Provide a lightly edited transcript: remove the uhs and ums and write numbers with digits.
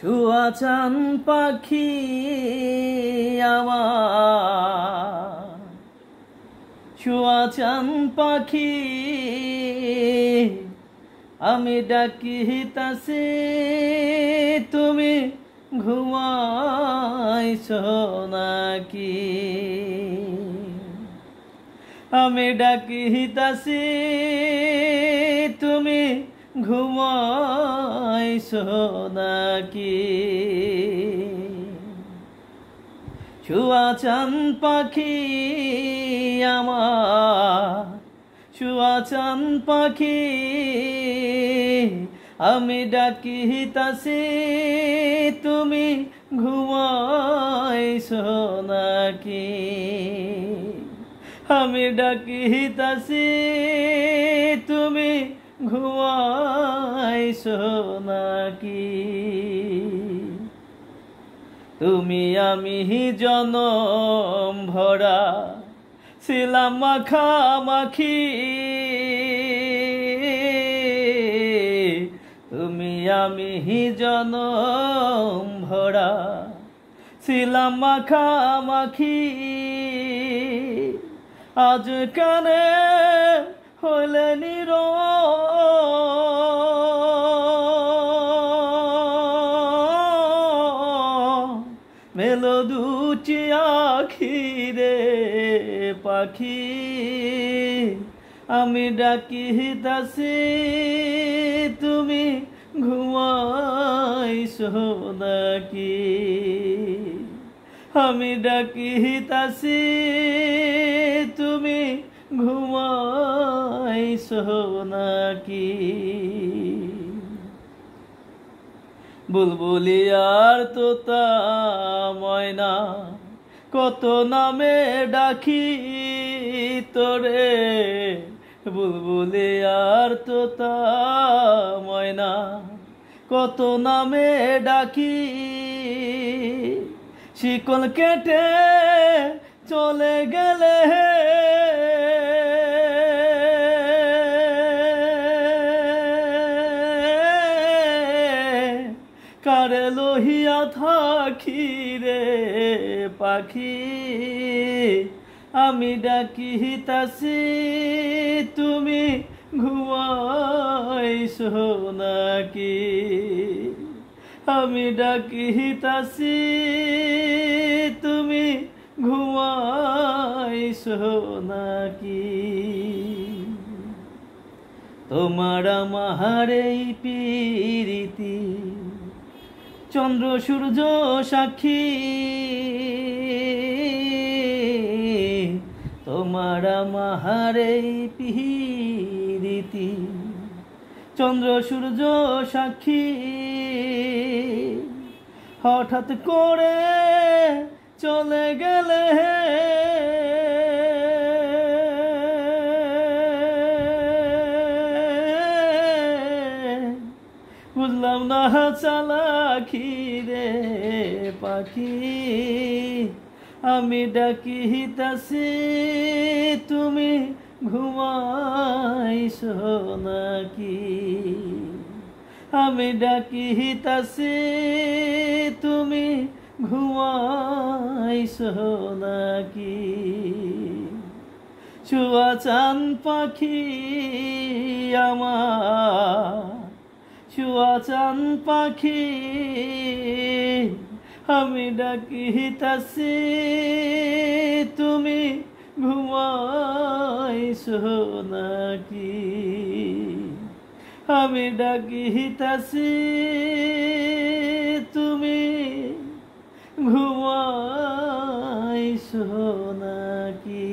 শুয়া চান পাখি আমার, শুয়া চান পাখি আমি ডাকিতাছি, তুমি ঘুমাইছো নাকি? আমি ডাকিতাছি, তুমি ঘুমাইছো নাকি? শুয়া চান পাখি আমার, শুয়া চান পাখি আমি ডাকিতাছি, তুমি ঘুমাইছো নাকি? আমি ডাকিতাছি, তুমি ঘুমাইছো নাকি? তুমি আমি জনম ভরা ছিলাম মাখামাখি, তুমি আমি জনম ভরা ছিলাম মাখামাখি। আজ কানে হইলে নীরব, মেলো দুটি আখি রে পাখি, আমি ডাকিতাছি, তুমি ঘুমাইছো নাকি? আমি ডাকিতাছি, তুমি ঘুমাইছো নাকি? বুলবুলি আর তোতা ময়না কত নামে ডাকি তোরে, বুলবুলি আর তোতা ময়না কত নামে ডাকি। শিকল কেটে চলে গেলে কারে লহিয়া থাকি রে পাখি, আমি ডাকিতাছি, তুমি ঘুমাইছো নাকি? আমি ডাকিতাছি, তুমি ঘুমাইছো নাকি? তোমার আমার এই প্রীতি চন্দ্র সূর্য সাক্ষী, তোমার আমার এই প্রীতি চন্দ্র সূর্য সাক্ষী। হঠাৎ করে চলে গেলে বুঝলাম না চালাকি রে পাখি, আমি ডাকিতাছি, তুমি ঘুমাইছো নাকি? আমি ডাকিতাছি, তুমি ঘুমাইছো নাকি? শুয়া চান পাখি আমার, শুয়া চান পাখি আমি ডাকিতাছি, তুমি ঘুমাইছো নাকি? আমি ডাকিতাছি, তুমি ঘুমাইছো নাকি?